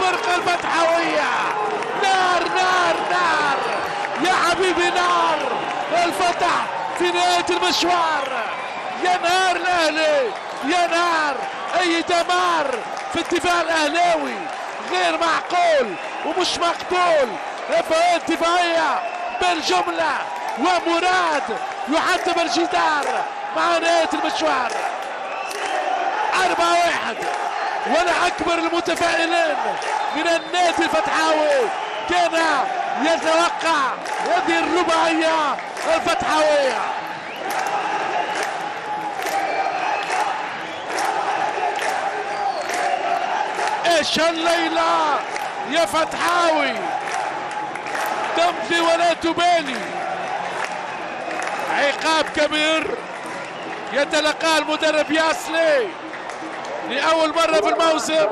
الفرقة الفتحوية. نار نار نار يا حبيبي، نار الفتح في نهاية المشوار. يا نار الأهلي، يا نار، أي دمار في الدفاع الأهلاوي غير معقول ومش مقبول. رفاهية دفاعية بالجملة، ومراد يحطم الجدار مع نهاية المشوار. 4-1. ولا أكبر المتفائلين من النادي الفتحاوي كان يتوقع هذه الرباعية الفتحاوية. ايش الليلة يا فتحاوي، تمضي ولا تبالي. عقاب كبير يتلقاه المدرب ياسلي لأول مرة في الموسم.